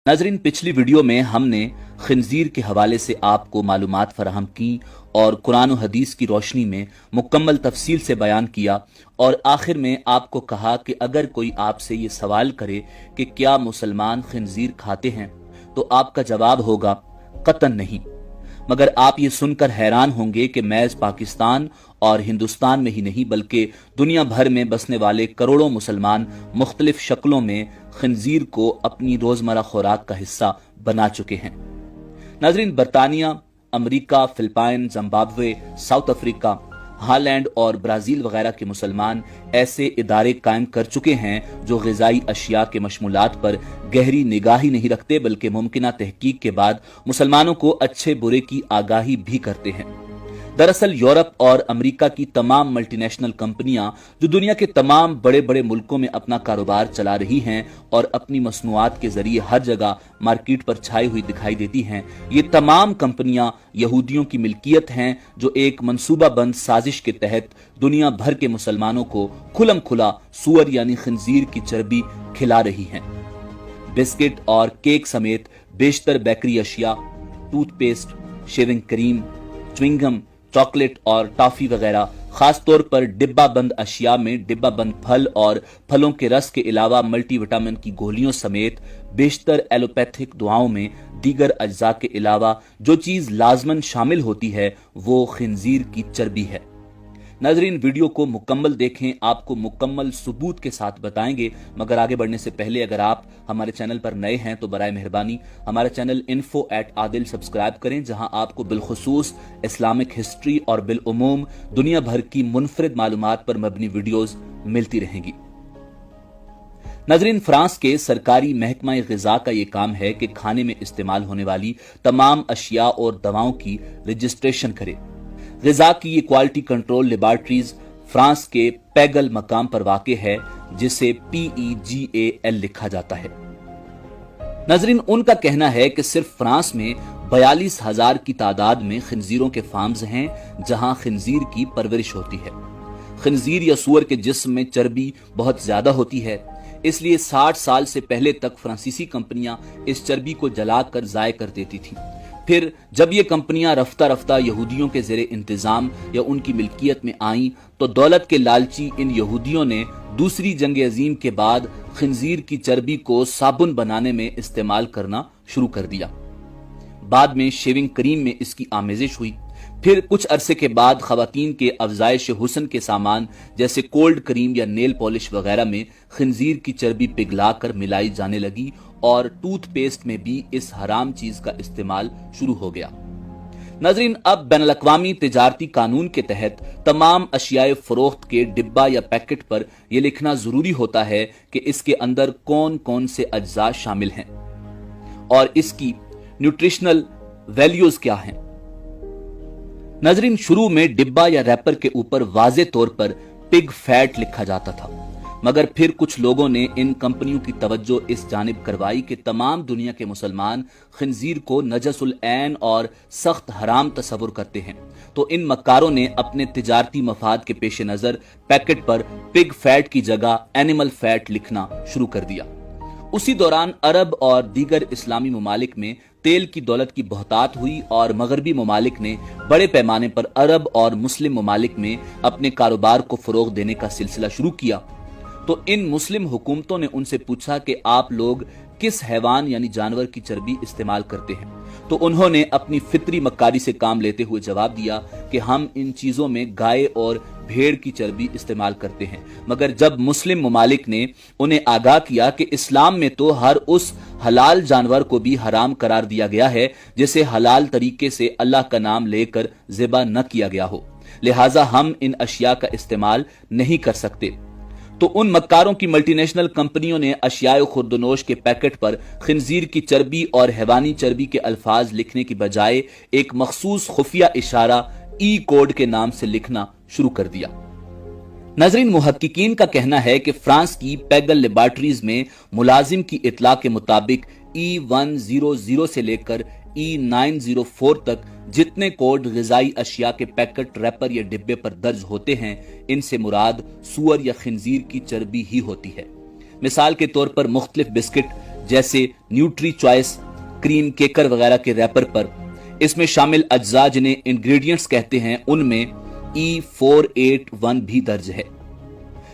नाजरीन, पिछली वीडियो में हमने खिंजीर के हवाले से आपको मालूमात फराहम की और कुरान और हदीस की रोशनी में मुकम्मल तफसील से बयान किया और आखिर में आपको कहा कि अगर कोई आपसे ये सवाल करे कि क्या मुसलमान खिंजीर खाते हैं तो आपका जवाब होगा कतन नहीं। मगर आप ये सुनकर हैरान होंगे कि महज पाकिस्तान और हिंदुस्तान में ही नहीं बल्कि दुनिया भर में बसने वाले करोड़ों मुसलमान मुख्तलिफ शक्लों में खिंजीर को अपनी रोजमर्रा खुराक का हिस्सा बना चुके हैं। नाजरीन, बरतानिया, अमरीका, Philippine, Zimbabwe, South Africa, Holland और ब्राजील वगैरह के मुसलमान ऐसे इदारे कायम कर चुके हैं जो ग़िज़ाई अशिया के मशमूलात पर गहरी निगाही नहीं रखते बल्कि मुमकिना तहकीक के बाद मुसलमानों को अच्छे बुरे की आगाही भी करते हैं। दरअसल यूरोप और अमेरिका की तमाम मल्टीनेशनल कंपनियां जो दुनिया के तमाम बड़े बड़े मुल्कों में अपना कारोबार चला रही हैं और अपनी मसनूआत के जरिए हर जगह मार्केट पर छाई हुई दिखाई देती हैं, ये तमाम कंपनियां यहूदियों की मिल्कियत हैं जो एक मंसूबाबंद साजिश के तहत दुनिया भर के मुसलमानों को खुलम खुला सूअर यानी खिंजीर की चर्बी खिला रही हैं। बिस्किट और केक समेत बेशतर बेकरी अशिया, toothpaste, shaving cream, chewing gum, chocolate और टॉफी वगैरह, खासतौर पर डिब्बा बंद अशिया में डिब्बा बंद फल और फलों के रस के अलावा मल्टीविटामिन की गोलियों समेत बेशतर एलोपैथिक दवाओं में दीगर अज्जा के अलावा जो चीज लाजमन शामिल होती है वो खिंजीर की चर्बी है। नाजरीन, वीडियो को मुकम्मल देखें, आपको मुकम्मल सबूत के साथ बताएंगे। मगर आगे बढ़ने से पहले अगर आप हमारे चैनल पर नए हैं तो बराए मेहरबानी हमारे चैनल info@adil सब्सक्राइब करें, जहां आपको बिलखुसूस इस्लामिक हिस्ट्री और बिलउमूम दुनिया भर की मुनफरिद मालूमात पर मबनी वीडियोस मिलती रहेंगी। नाजरीन, फ्रांस के सरकारी महकमा ग़िज़ा का ये काम है कि खाने में इस्तेमाल होने वाली तमाम अशिया और दवाओं की रजिस्ट्रेशन करे। ग़िज़ा की ये क्वालिटी कंट्रोल लेबॉर्ट्रीज फ्रांस के पैगल मकाम पर वाक़े है जिसे PEGAL लिखा जाता है। नाजरीन, उनका कहना है कि सिर्फ फ्रांस में 42,000 की तादाद में खिंजीरों के फार्म्स हैं जहां खिंजीर की परवरिश होती है। खिंजीर या सूअर के जिस्म में चर्बी बहुत ज्यादा होती है, इसलिए 60 साल से पहले तक फ्रांसीसी कंपनियां इस चर्बी को जलाकर ज़ाय कर देती थीं। फिर जब ये कंपनियां रफ्ता रफ्ता यहूदियों के ज़ेरे इंतजाम या उनकी मिल्कियत में आईं तो दौलत के लालची इन यहूदियों ने दूसरी जंग अजीम के बाद खिंजीर की चर्बी को साबुन बनाने में इस्तेमाल करना शुरू कर दिया। बाद में शेविंग क्रीम में इसकी आमेजिश हुई। फिर कुछ अरसे के बाद खवातीन के अफजाइश हुस्न के सामान जैसे कोल्ड क्रीम या नेल पॉलिश वगैरह में खिंजीर की चर्बी पिघलाकर मिलाई जाने लगी और टूथपेस्ट में भी इस हराम चीज का इस्तेमाल शुरू हो गया। नाजरीन, अब बैनुल-अक़वामी तिजारती कानून के तहत तमाम अशियाए फरोख्त के डिब्बा या पैकेट पर यह लिखना जरूरी होता है कि इसके अंदर कौन कौन से अज्जा शामिल हैं और इसकी न्यूट्रिशनल वैल्यूज क्या हैं। नाजरीन, शुरू में डिब्बा या रैपर के ऊपर वाज़े तौर पर पिग फैट लिखा जाता था, मगर फिर कुछ लोगों ने इन कंपनियों की तवज्जो इस जानिब करवाई कि तमाम दुनिया के मुसलमान खिंजीर को नजसुल ऐन और सख्त हराम तस्वुर करते हैं, तो इन मक्कारों ने अपने तिजारती मफाद के पेश नजर पैकेट पर पिग फैट की जगह एनिमल फैट लिखना शुरू कर दिया। उसी दौरान अरब और दीगर इस्लामी ममालिक में तेल की दौलत की बहुतात हुई और मगरबी ममालिक ने बड़े पैमाने पर अरब और मुस्लिम ममालिक में अपने कारोबार को फरोग देने का सिलसिला शुरू किया। तो इन मुस्लिम हुकूमतों ने उनसे पूछा कि आप लोग किस हैवान यानी जानवर की चर्बी इस्तेमाल करते हैं, तो उन्होंने अपनी फितरी मक्कारी से काम लेते हुए जवाब दिया कि हम इन चीजों में गाय और भेड़ की चर्बी इस्तेमाल करते हैं। मगर जब मुस्लिम ममालिक ने उन्हें आगाह किया कि इस्लाम में तो हर उस हलाल जानवर को भी हराम करार दिया गया है जिसे हलाल तरीके से अल्लाह का नाम लेकर ज़िबा न किया गया हो, लिहाजा हम इन अशिया का इस्तेमाल नहीं कर सकते, तो उन मक्कारों की मल्टीनेशनल कंपनियों ने अशियाए खुर्दनोश के पैकेट पर खिंजीर की चर्बी और हैवानी चर्बी के अल्फाज लिखने की बजाय एक मखसूस खुफिया इशारा ई कोड के नाम से लिखना शुरू कर दिया। नाजरीन, मुहक्किकीन का कहना है कि फ्रांस की पैगल लेबॉर्ट्रीज में मुलाजिम की इतला के मुताबिक E100 से लेकर E904 तक जितने कोड ग़िज़ाई अशिया के पैकेट, रैपर या डिब्बे पर दर्ज होते हैं, इनसे मुराद सूअर या खिंजीर की चर्बी ही होती है। मिसाल के तौर पर मुख्तलिफ बिस्किट जैसे न्यूट्री चॉइस, क्रीम केकर वगैरह के रैपर पर। इसमें शामिल अज्जा जिन्हें इंग्रेडिएंट्स कहते हैं उनमें E481 भी दर्ज है।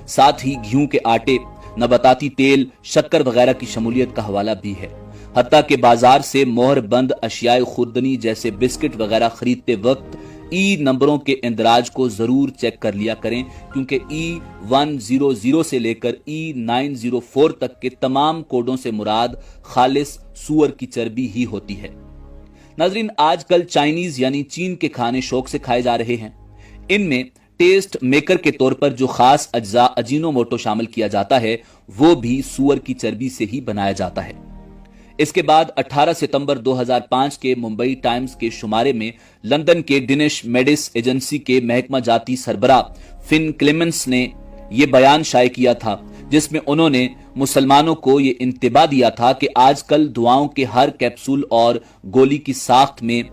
साथ ही गेहूं के आटे, नबाताती तेल, शक्कर वगैरह की शमूलियत का हवाला भी है। हत्ता के बाजार से मोहर बंद अशियाए खुर्दनी जैसे बिस्किट वगैरह खरीदते वक्त ई नंबरों के इंदराज को जरूर चेक कर लिया करें, क्योंकि E100 से लेकर E904 तक के तमाम कोडों से मुराद खालिस सूअर की चर्बी ही होती है। नाजरीन, आजकल चाइनीज यानी चीन के खाने शौक से खाए जा रहे हैं। इनमें टेस्ट मेकर के तौर पर जो खास अज्जा अजीनोमोटो शामिल किया जाता है वो भी सूअर की चर्बी से ही बनाया जाता है। इसके बाद 18 सितंबर 2005 के मुंबई टाइम्स के शुमारे में लंदन के डिनिश मेडिस एजेंसी के महकमा जाती सरबराह फिन क्लेमेंस ने यह बयान शाये किया था, जिसमें उन्होंने मुसलमानों को यह इंतबा दिया था कि आजकल दुआओं के हर कैप्सूल और गोली की साख्त में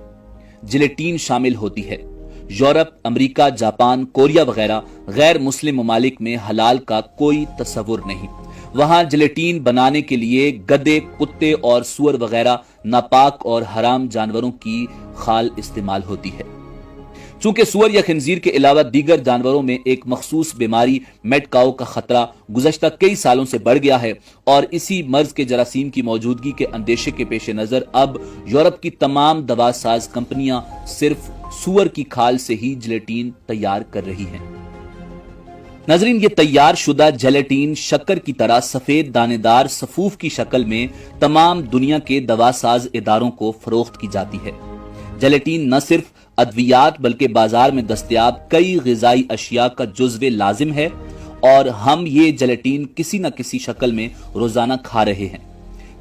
जिलेटीन शामिल होती है। यूरोप, अमेरिका, जापान, कोरिया वगैरह गैर मुस्लिम ममालिक में हलाल का कोई तस्वुर नहीं। वहां जिलेटीन बनाने के लिए गधे, कुत्ते और सुअर वगैरह नापाक और हराम जानवरों की खाल इस्तेमाल होती है। चूंकि सुअर या खिंजीर के अलावा दीगर जानवरों में एक मखसूस बीमारी मैड काउ का खतरा गुज़श्ता कई सालों से बढ़ गया है और इसी मर्ज के जरासीम की मौजूदगी के अंदेशे के पेश नजर अब यूरोप की तमाम दवा साज कंपनियां सिर्फ सुअर की खाल से ही जिलेटीन तैयार कर रही हैं। नाजरीन, ये तैयार शुदा जेलेटीन शक्कर की तरह सफेद दानेदार सफूफ की शक्ल में तमाम दुनिया के दवा साज इदारों को फरोख्त की जाती है। जेलेटीन न सिर्फ अद्वियात बल्कि बाजार में दस्तयाब कई ग़िज़ाई अशिया का जुज़्व लाजिम है और हम ये जेलेटीन किसी न किसी शक्ल में रोजाना खा रहे हैं।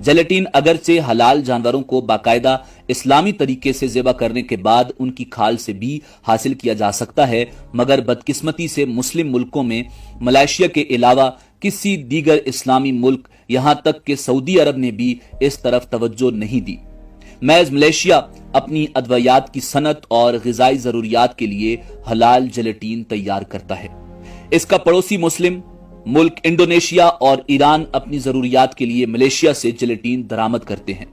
जेलेटीन अगरचे हलाल जानवरों को बाकायदा इस्लामी तरीके से ज़िबा करने के बाद उनकी खाल से भी हासिल किया जा सकता है, मगर बदकिस्मती से मुस्लिम मुल्कों में मलेशिया के अलावा किसी दीगर इस्लामी मुल्क यहां तक कि सऊदी अरब ने भी इस तरफ तवज्जो नहीं दी। महज मलेशिया अपनी अद्वियात की सनत और ग़िज़ाई ज़रूरियात के लिए हलाल जेलेटीन तैयार करता है। इसका पड़ोसी मुस्लिम मुल्क इंडोनेशिया और ईरान अपनी जरूरियात के लिए मलेशिया से जेलेटीन दरामद करते हैं।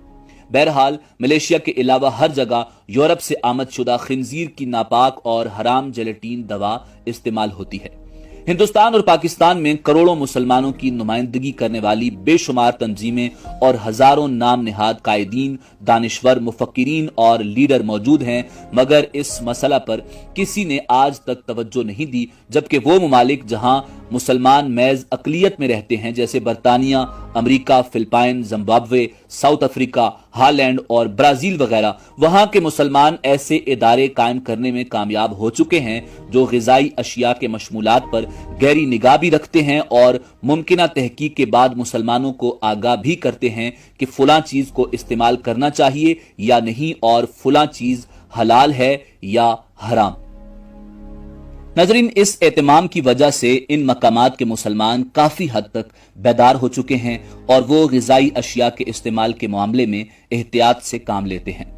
बहरहाल मलेशिया के अलावा हर जगह यूरोप से आमद शुदा खिंजीर की नापाक और हराम जेलेटीन दवा इस्तेमाल होती है। हिंदुस्तान और पाकिस्तान में करोड़ों मुसलमानों की नुमाइंदगी करने वाली बेशुमार तंजीमें और हजारों नाम निहाद कायदीन, दानिश्वर, मुफक्किरीन और लीडर मौजूद हैं, मगर इस मसला पर किसी ने आज तक तवज्जो नहीं दी, जबकि वो ममालिक जहां मुसलमान महज अकलियत में रहते हैं जैसे बरतानिया, America, Philippine, Zimbabwe, South Africa, Holland और ब्राजील वगैरह, वहां के मुसलमान ऐसे इदारे कायम करने में कामयाब हो चुके हैं जो ग़िज़ाई अशिया के मशमूलात पर गहरी निगाह भी रखते हैं और मुमकिना तहकीक के बाद मुसलमानों को आगाह भी करते हैं कि फुला चीज को इस्तेमाल करना चाहिए या नहीं और फुला चीज हलाल है या हराम। नाज़रीन, इस एहतमाम की वजह से इन मकामात के मुसलमान काफी हद तक बेदार हो चुके हैं और वो ग़िज़ाई अशिया के इस्तेमाल के मामले में एहतियात से काम लेते हैं।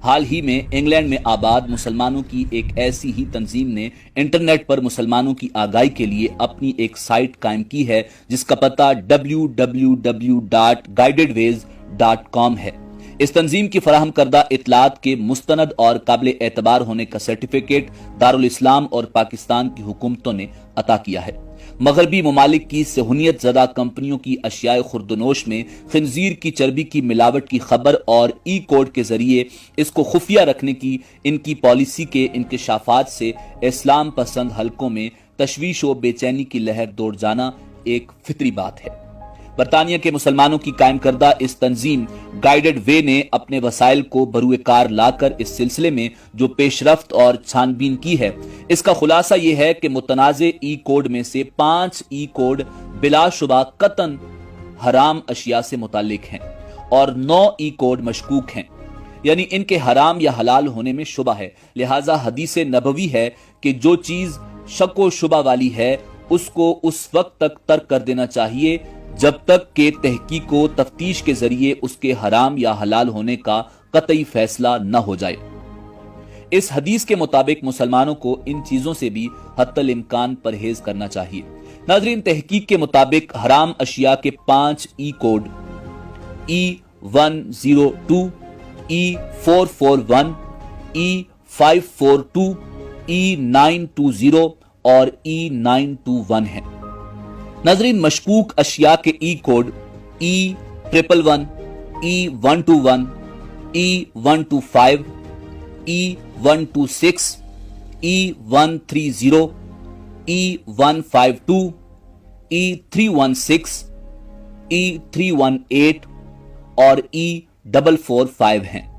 हाल ही में इंग्लैंड में आबाद मुसलमानों की एक ऐसी ही तंजीम ने इंटरनेट पर मुसलमानों की आगाही के लिए अपनी एक साइट कायम की है जिसका पता www.guidedways.com है। इस तंजीम की फराहम करदा इतलात के मुस्तनद और काबिल एतबार होने का सर्टिफिकेट दारुल इस्लाम और पाकिस्तान की हुकूमतों ने अता किया है। मगरबी ममालिक की सहूनियत ज़दा कंपनियों की अशियाए खुर्दनोश में खिंजीर की चर्बी की मिलावट की खबर और ई कोड के जरिए इसको खुफिया रखने की इनकी पॉलिसी के इंकशाफात से इस्लाम पसंद हलकों में तशवीश व बेचैनी की लहर दौड़ जाना एक फितरी बात है। बरतानिया के मुसलमानों की कायम करदा इस तंजीम गाइडेड वे ने अपने वसाइल को बरूए कार लाकर इस सिलसिले में जो पेशरफ्त और छानबीन की है, इसका खुलासा यह है कि मुतनाज़े ई कोड में से 5 ई कोड बिलाशुबा कतन हराम अशिया से मुताल्लिक हैं और 9 ई कोड मशकूक हैं, यानी इनके हराम या हलाल होने में शुबा है। लिहाजा हदीस नबवी है कि जो चीज शक व शुबा वाली है उसको उस वक्त तक तर्क कर देना चाहिए जब तक के तहकीक व तफ्तीश के जरिए उसके हराम या हलाल होने का कतई फैसला न हो जाए। इस हदीस के मुताबिक मुसलमानों को इन चीजों से भी हत्तल इम्कान परहेज करना चाहिए। नाज़रीन, तहकीक के मुताबिक हराम अशिया के 5 ई code E102, E441, E542, E920 اور E921 ہیں۔ ناظرین، مشکوک اشیاء کے ای code E111، E121، E125، E126، E130، E152، E316، E318 اور E445 ہیں۔